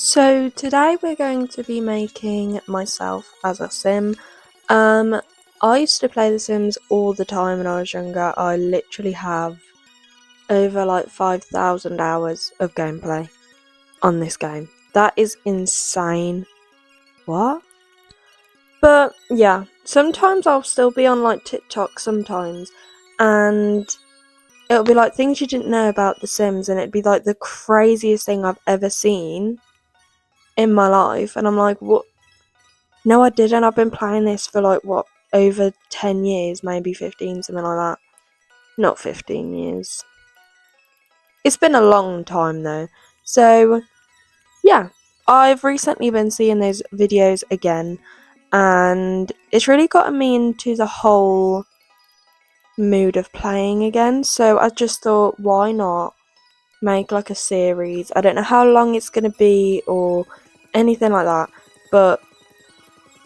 So today we're going to be making myself as a sim. I used to play The Sims all the time when I was younger. I literally have over like 5,000 hours of gameplay on this game. That is insane. What? But yeah, sometimes I'll still be on like TikTok sometimes, and it'll be like things you didn't know about The Sims, and it'd be like the craziest thing I've ever seen in my life, and I'm like, what? No, I didn't. I've been playing this for like what, over 10 years, maybe 15, something like that. Not 15 years. It's been a long time though. So, yeah, I've recently been seeing those videos again, and it's really gotten me into the whole mood of playing again. So, I just thought, why not make like a series? I don't know how long it's going to be or anything like that, but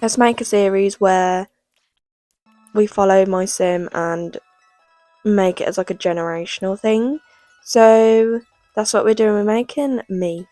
let's make a series where we follow my sim and make it as like a generational thing. So that's what we're doing. We're making me.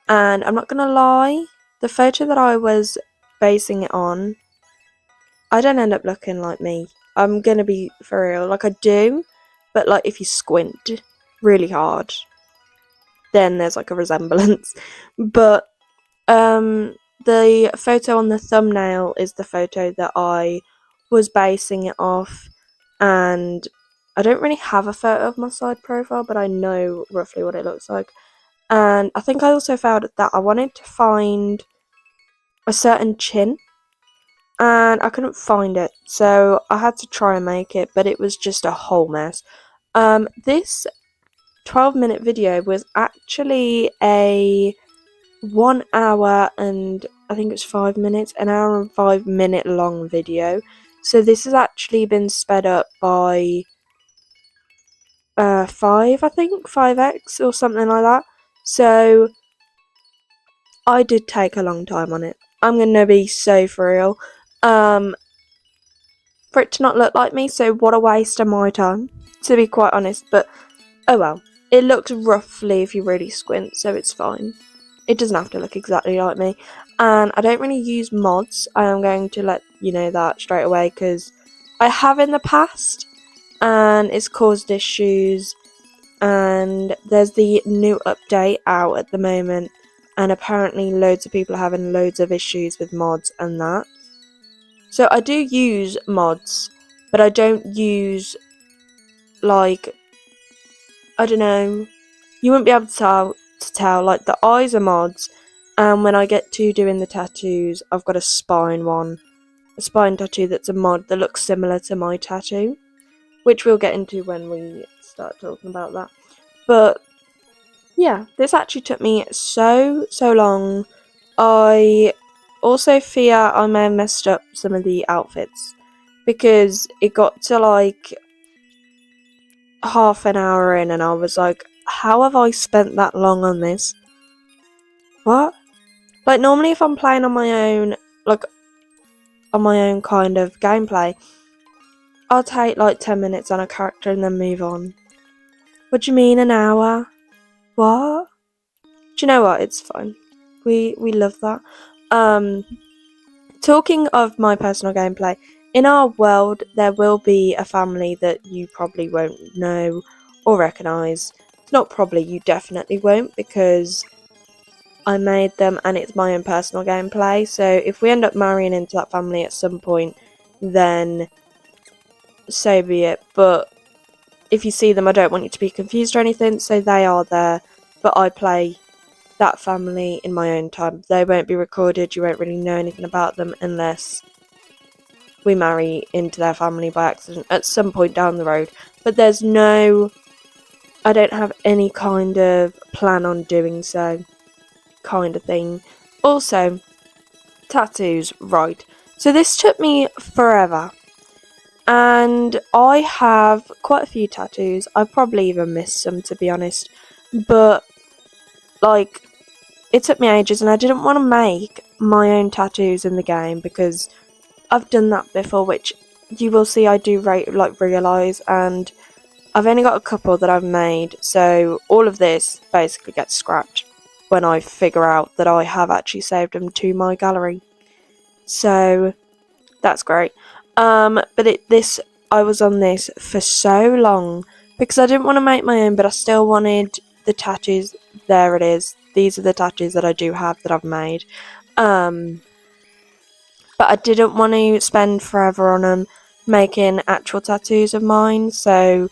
And I'm not gonna lie, the photo that I was basing it on, I don't end up looking like me. I'm gonna be for real. Like I do, but like if you squint really hard, then there's like a resemblance. But the photo on the thumbnail is the photo that I was basing it off, and I don't really have a photo of my side profile, but I know roughly what it looks like. And I think I also found that I wanted to find a certain chin, and I couldn't find it, so I had to try and make it, but it was just a whole mess. This 12-minute video was actually a 1 hour and I think it's 5 minutes, an hour and 5 minute long video. So this has actually been sped up by 5x or something like that. So I did take a long time on it. I'm gonna be so for real. For it to not look like me, so what a waste of my time, to be quite honest. But oh well. It looks roughly if you really squint, so it's fine. It doesn't have to look exactly like me. And I don't really use mods. I am going to let you know that straight away, because I have in the past, and it's caused issues. And there's the new update out at the moment, and apparently loads of people are having loads of issues with mods and that. So I do use mods, but I don't use, like, I don't know, you wouldn't be able to tell, like the eyes are mods, and when I get to doing the tattoos, I've got a spine tattoo that's a mod that looks similar to my tattoo, which we'll get into when we start talking about that. But yeah, this actually took me so long. I also fear I may have messed up some of the outfits, because it got to like half an hour in and I was like, how have I spent that long on this? What? Like normally if I'm playing on my own, like on my own kind of gameplay, I'll take like 10 minutes on a character and then move on. What do you mean an hour? What? Do you know what? It's fine. We love that. Talking of my personal gameplay, in our world there will be a family that you probably won't know or recognise. It's not probably, you definitely won't, because I made them and it's my own personal gameplay. So if we end up marrying into that family at some point, then so be it. But if you see them, I don't want you to be confused or anything. So they are there, but I play that family in my own time. They won't be recorded. You won't really know anything about them unless we marry into their family by accident at some point down the road. But there's no, I don't have any kind of plan on doing so, kind of thing. Also, tattoos, right. So this took me forever, and I have quite a few tattoos. I probably even missed some, to be honest, but like it took me ages, and I didn't want to make my own tattoos in the game because I've done that before, which you will see I do realise, and I've only got a couple that I've made, so all of this basically gets scrapped. when I figure out that I have actually saved them to my gallery. So that's great. But I was on this for so long because I didn't want to make my own, but I still wanted the tattoos. There it is. These are the tattoos that I do have that I've made. But I didn't want to spend forever on them making actual tattoos of mine. So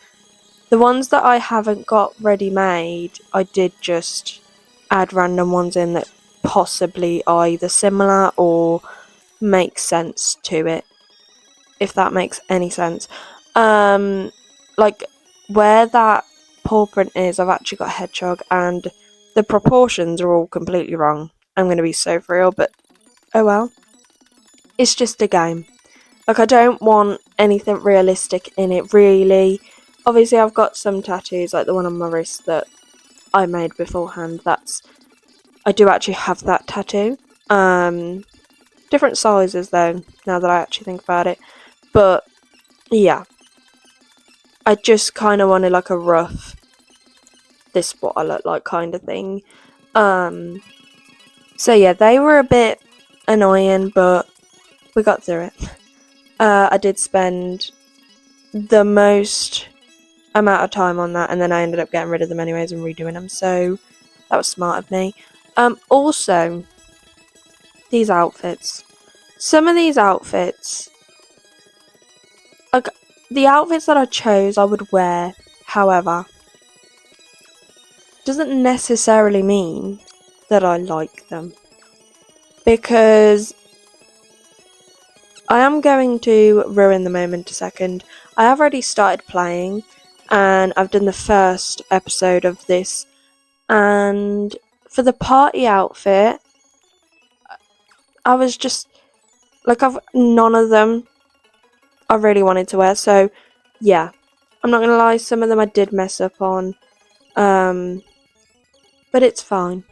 the ones that I haven't got ready made, I did just add random ones in that possibly are either similar or make sense to it, if that makes any sense. Like where that paw print is, I've actually got a hedgehog, and the proportions are all completely wrong. I'm going to be so for real, but oh well. It's just a game. Like, I don't want anything realistic in it, really. Obviously, I've got some tattoos, like the one on my wrist that I made beforehand. I do actually have that tattoo. Different sizes, though, now that I actually think about it. But, yeah. I just kind of wanted, like, a rough, this is what I look like kind of thing. So, yeah, they were a bit annoying, but we got through it. I did spend the most amount of time on that, and then I ended up getting rid of them anyways and redoing them, so that was smart of me. Also, these outfits. Some of these outfits, like, the outfits that I chose I would wear, however, doesn't necessarily mean that I like them. Because I am going to ruin the moment a second. I have already started playing, and I've done the first episode of this, and for the party outfit, I was just like, none of them I really wanted to wear. So yeah, I'm not gonna lie, some of them I did mess up on, but it's fine.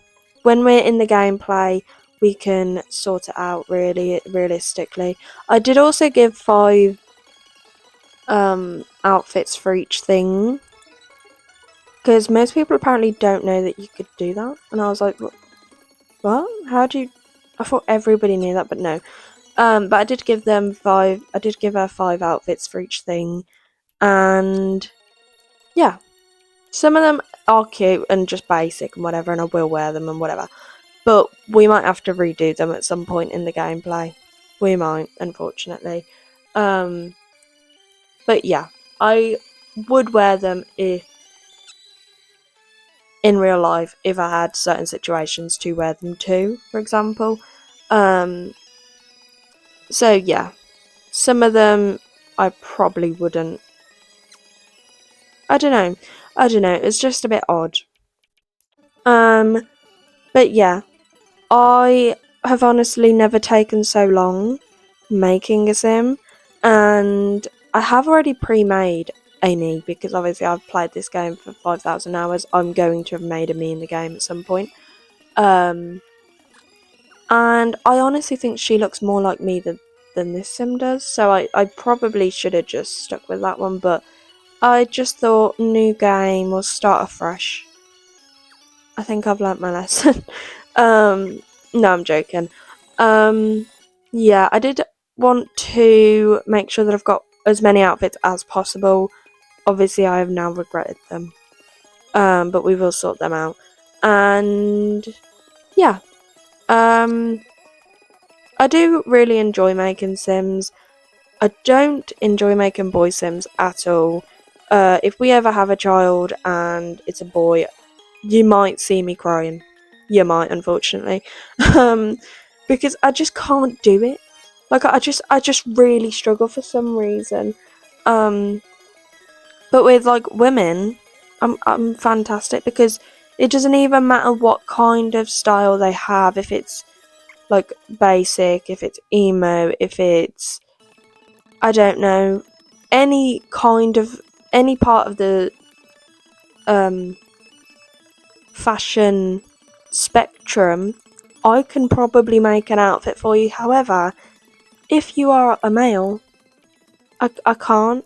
When we're in the gameplay, we can sort it out realistically. I did also give 5 outfits for each thing, because most people apparently don't know that you could do that, and I was like, what? How do you? I thought everybody knew that, but no. But I did give them 5. I did give her 5 outfits for each thing, and yeah, some of them are cute and just basic and whatever, and I will wear them and whatever. But we might have to redo them at some point in the gameplay. We might, unfortunately. But yeah, I would wear them if in real life, if I had certain situations to wear them to, for example. So yeah, some of them I probably wouldn't. I don't know. It's just a bit odd. But yeah, I have honestly never taken so long making a sim, and I have already pre-made a me, because obviously I've played this game for 5,000 hours. I'm going to have made a me in the game at some point. And I honestly think she looks more like me than this sim does, so I probably should have just stuck with that one, but I just thought, new game, we'll start afresh. I think I've learnt my lesson. No, I'm joking. Yeah, I did want to make sure that I've got as many outfits as possible. Obviously, I have now regretted them. But we will sort them out. And yeah, I do really enjoy making sims. I don't enjoy making boy sims at all. If we ever have a child and it's a boy, you might see me crying. You might, unfortunately. Because I just can't do it. Like, I just really struggle for some reason. But with, like, women, I'm fantastic, because it doesn't even matter what kind of style they have. If it's, like, basic, if it's emo, if it's, I don't know, any part of the fashion spectrum, I can probably make an outfit for you. However, if you are a male, I can't.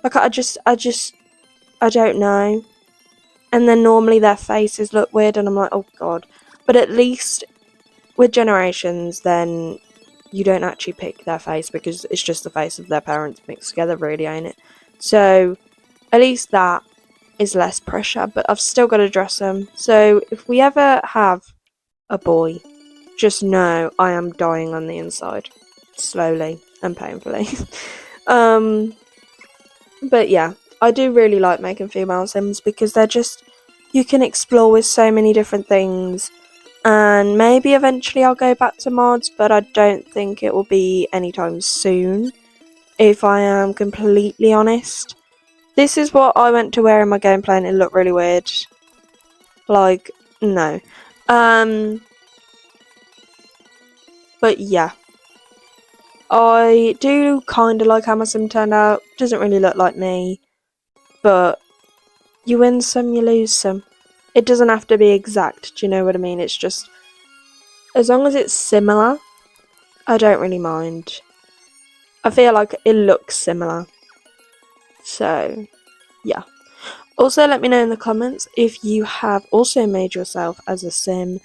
Like, I don't know. And then normally their faces look weird, and I'm like, oh god. But at least with Generations, then you don't actually pick their face because it's just the face of their parents mixed together, really, ain't it? So at least that is less pressure, but I've still got to dress them. So if we ever have a boy, just know I am dying on the inside, slowly and painfully. But yeah, I do really like making female Sims because they're just, you can explore with so many different things. And maybe eventually I'll go back to mods, but I don't think it will be anytime soon, if I am completely honest. This is what I went to wear in my gameplay and it looked really weird. Like, no. But yeah. I do kind of like how my sim turned out. Doesn't really look like me. But you win some, you lose some. It doesn't have to be exact, do you know what I mean? It's just, as long as it's similar, I don't really mind. I feel like it looks similar. So, yeah. Also, let me know in the comments if you have also made yourself as a sim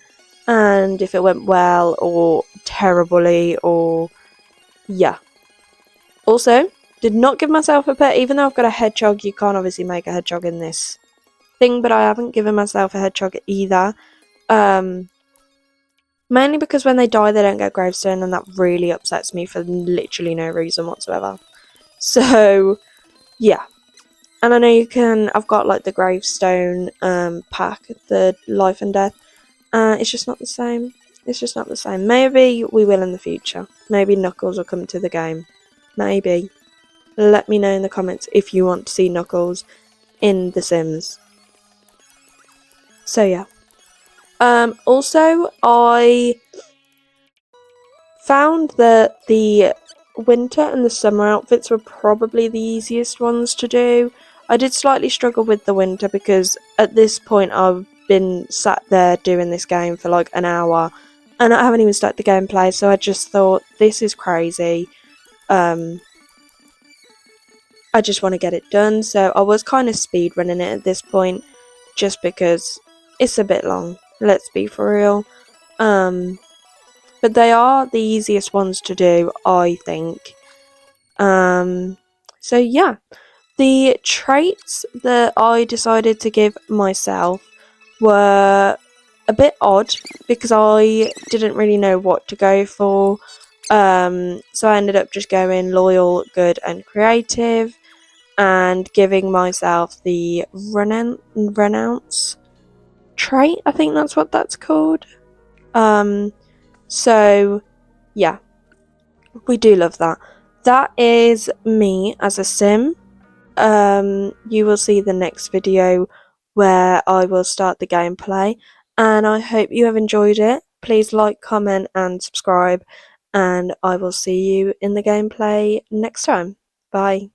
and if it went well or terribly, or yeah. Also, did not give myself a pet, even though I've got a hedgehog. You can't obviously make a hedgehog in this thing, but I haven't given myself a hedgehog either. Mainly because when they die, they don't get gravestone, and that really upsets me for literally no reason whatsoever. So, yeah. And I know you can, I've got like the gravestone pack, the life and death. It's just not the same. It's just not the same. Maybe we will in the future. Maybe Knuckles will come to the game. Maybe. Let me know in the comments if you want to see Knuckles in The Sims. So yeah. Also, I found that the winter and the summer outfits were probably the easiest ones to do. I did slightly struggle with the winter because at this point I've been sat there doing this game for like an hour and I haven't even started the gameplay, so I just thought, this is crazy. I just want to get it done, so I was kind of speed running it at this point just because it's a bit long, let's be for real. But they are the easiest ones to do, I think. So yeah, the traits that I decided to give myself were a bit odd because I didn't really know what to go for. So I ended up just going loyal, good, and creative, and giving myself the renounce trait. I think that's what that's called. So yeah, we do love that. That is me as a sim. You will see the next video where I will start the gameplay, and I hope you have enjoyed it. Please like, comment, and subscribe, and I will see you in the gameplay next time. Bye.